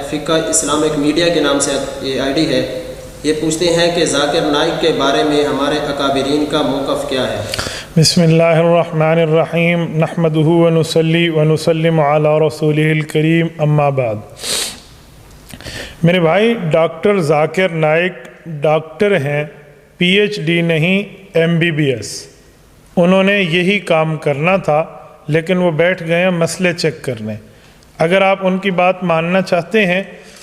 فقہ Islamic media کے نام سے یہ آئی ڈی ہے، یہ پوچھتے ہیں کہ ذاکر نائک کے بارے میں ہمارے اکابرین کا موقف کیا ہے؟ بسم اللہ الرحمن الرحیم، نحمدہ ونصلی ونسلم علی رسولہ الکریم، اما بعد۔ میرے بھائی، ڈاکٹر ذاکر نائک ڈاکٹر ہیں، پی ایچ ڈی نہیں، ایم بی بی ایس۔ انہوں نے یہی کام کرنا تھا، لیکن وہ بیٹھ گئے ہیں مسئلے چیک کرنے۔ اگر آپ ان کی بات ماننا چاہتے ہیں،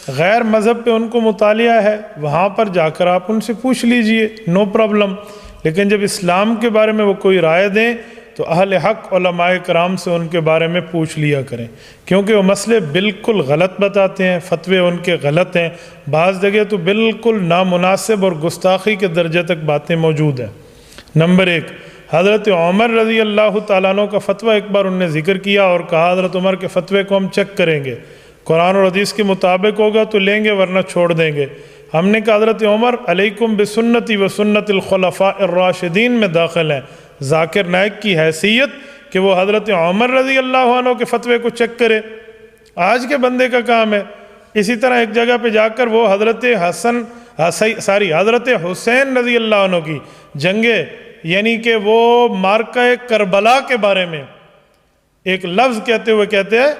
غیر مذہب پہ ان کو مطالعہ ہے، وہاں پر جا کر آپ ان سے پوچھ لیجئے، نو پرابلم۔ لیکن جب اسلام کے بارے میں وہ کوئی رائے دیں تو اہل حق علماء کرام سے ان کے بارے میں پوچھ لیا کریں، کیونکہ وہ مسئلے بالکل غلط بتاتے ہیں، فتوے ان کے غلط ہیں، بعض جگہ تو بالکل نامناسب اور گستاخی کے درجے تک باتیں موجود ہیں۔ نمبر 1، حضرت عمر رضی اللہ تعالیٰ عنہ کا فتویٰ ایک بار انہوں نے ذکر کیا اور کہا حضرت عمر کے فتوے کو ہم چیک کریں گے، قرآن اور حدیث کے مطابق ہوگا تو لیں گے ورنہ چھوڑ دیں گے۔ ہم نے کہا حضرت عمر علیکم بسنتی و سنت الخلفاء الراشدین میں داخل ہیں۔ ذاکر نائک کی حیثیت کہ وہ حضرت عمر رضی اللہ عنہ کے فتوے کو چیک کرے، آج کے بندے کا کام ہے۔ اسی طرح ایک جگہ پہ جا کر وہ حضرت حسین رضی اللہ عنہ کی جنگیں، یعنی کہ وہ مارکہ کربلا کے بارے میں ایک لفظ کہتے ہوئے کہتے ہیں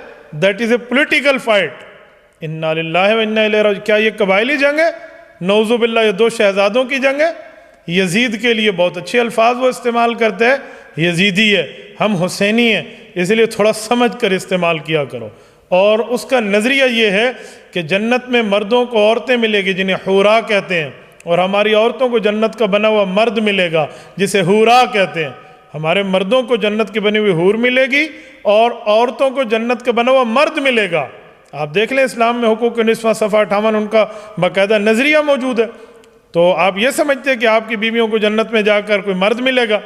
that is a political fight, انا للہ و انا الیہ راجعون۔ کیا یہ قبائلی جنگ ہے؟ نعوذ باللہ، یہ دو شہزادوں کی جنگ ہے۔ یزید کے لیے بہت اچھے الفاظ وہ استعمال کرتے ہیں، یزیدی ہے، ہم حسینی ہیں، اس لیے تھوڑا سمجھ کر استعمال کیا کرو۔ اور اس کا نظریہ یہ ہے کہ جنت میں مردوں کو عورتیں ملے گی جنہیں حورا کہتے ہیں، اور ہماری عورتوں کو جنت کا بنا ہوا مرد ملے گا جسے حورا کہتے ہیں۔ ہمارے مردوں کو جنت کی بنی ہوئی حور ملے گی اور عورتوں کو جنت کا بنا ہوا مرد ملے گا۔ آپ دیکھ لیں اسلام میں حقوق نسواں صفحہ 58 ان کا باقاعدہ نظریہ موجود ہے۔ تو آپ یہ سمجھتے ہیں کہ آپ کی بیویوں کو جنت میں جا کر کوئی مرد ملے گا؟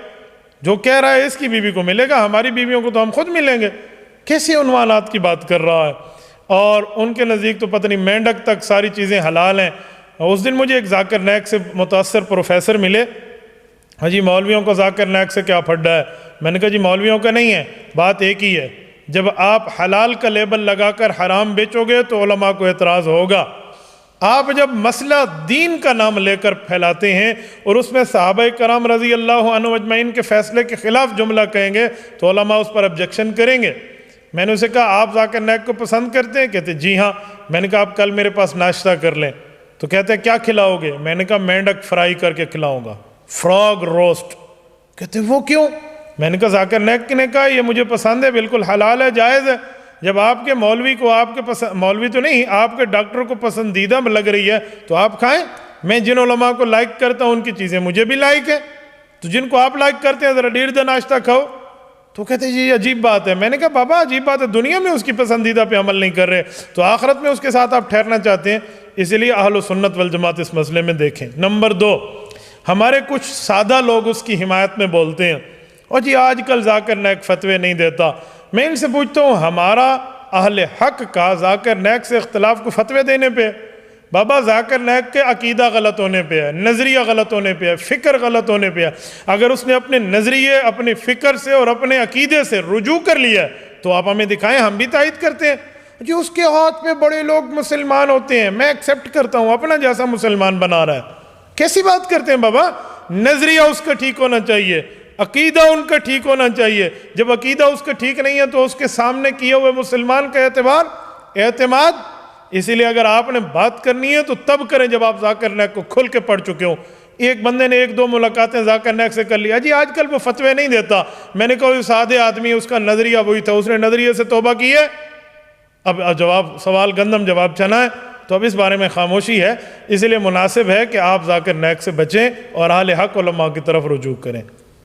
جو کہہ رہا ہے اس کی بیوی کو ملے گا، ہماری بیویوں کو تو ہم خود ملیں گے۔ کیسے عنوانات کی بات کر رہا ہے؟ اور ان کے نزدیک تو پتہ نہیں مینڈک تک ساری چیزیں حلال ہیں۔ اس دن مجھے ایک ذاکر نائک سے متاثر پروفیسر ملے، ہاں جی مولویوں کا ذاکر نائک سے کیا پھڈا ہے؟ میں نے کہا جی مولویوں کا نہیں ہے، بات ایک ہی ہے، جب آپ حلال کا لیبل لگا کر حرام بیچو گے تو علماء کو اعتراض ہوگا۔ آپ جب مسئلہ دین کا نام لے کر پھیلاتے ہیں اور اس میں صحابہ کرام رضی اللہ عنہ اجمعین کے فیصلے کے خلاف جملہ کہیں گے تو علماء اس پر آبجیکشن کریں گے۔ میں نے اسے کہا آپ ذاکر نائک کو پسند کرتے ہیں؟ کہتے جی ہاں۔ میں نے کہا آپ کل میرے پاس ناشتہ کر لیں، تو کہتے ہیں کیا کھلاؤ گے؟ میں نے کہا مینڈک فرائی کر کے کھلاؤں گا، فراگ روسٹ۔ کہتے وہ کیوں؟ میں نے کہا ذاکر نائک نے کہا یہ مجھے پسند ہے، بالکل حلال ہے، جائز ہے۔ جب آپ کے مولوی کو مولوی تو نہیں، آپ کے ڈاکٹر کو پسندیدہ لگ رہی ہے تو آپ کھائیں۔ میں جن علماء کو لائک کرتا ہوں ان کی چیزیں مجھے بھی لائک ہے، تو جن کو آپ لائک کرتے ہیں ذرا ڈیر دے ناشتہ کھاؤ۔ تو کہتے جی یہ عجیب بات ہے۔ میں نے کہا بابا عجیب بات ہے، دنیا میں اس کی پسندیدہ پہ عمل نہیں کر رہے تو آخرت میں اس کے ساتھ آپ ٹھہرنا چاہتے ہیں، اسی لیے اہل سنت والجماعت اس مسئلے میں دیکھیں۔ نمبر 2، ہمارے کچھ سادہ لوگ اس کی حمایت میں بولتے ہیں اور جی آج کل ذاکر نائک فتوے نہیں دیتا۔ میں ان سے پوچھتا ہوں ہمارا اہل حق کا ذاکر نائک سے اختلاف کو فتوے دینے پہ؟ بابا ذاکر نائک کے عقیدہ غلط ہونے پہ ہے، نظریہ غلط ہونے پہ ہے، فکر غلط ہونے پہ ہے۔ اگر اس نے اپنے نظریے، اپنے فکر سے اور اپنے عقیدے سے رجوع کر لیا ہے تو آپ ہمیں دکھائیں، ہم بھی تائید کرتے ہیں۔ جی اس کے ہاتھ میں بڑے لوگ مسلمان ہوتے ہیں، میں ایکسیپٹ کرتا ہوں، اپنا جیسا مسلمان بنا رہا ہے۔ کیسی بات کرتے ہیں بابا؟ نظریہ اس کا ٹھیک ہونا چاہیے، عقیدہ ان کا ٹھیک ہونا چاہیے۔ جب عقیدہ اس کا ٹھیک نہیں ہے تو اس کے سامنے کیے ہوئے مسلمان کا اعتماد۔ اسی لیے اگر آپ نے بات کرنی ہے تو تب کریں جب آپ ذاکر نائک کو کھل کے پڑھ چکے ہوں۔ ایک بندے نے 1-2 ملاقاتیں ذاکر نائک سے کر لیا، جی آج کل وہ فتوے نہیں دیتا۔ میں نے کہا وہ سادے آدمی، اس کا نظریہ وہی تھا، اس نے نظریے سے توبہ کی ہے۔ اب سوال گندم جواب چنا ہے، تو اب اس بارے میں خاموشی ہے۔ اس لیے مناسب ہے کہ آپ ذاکر نائک سے بچیں اور اہل حق علماء کی طرف رجوع کریں۔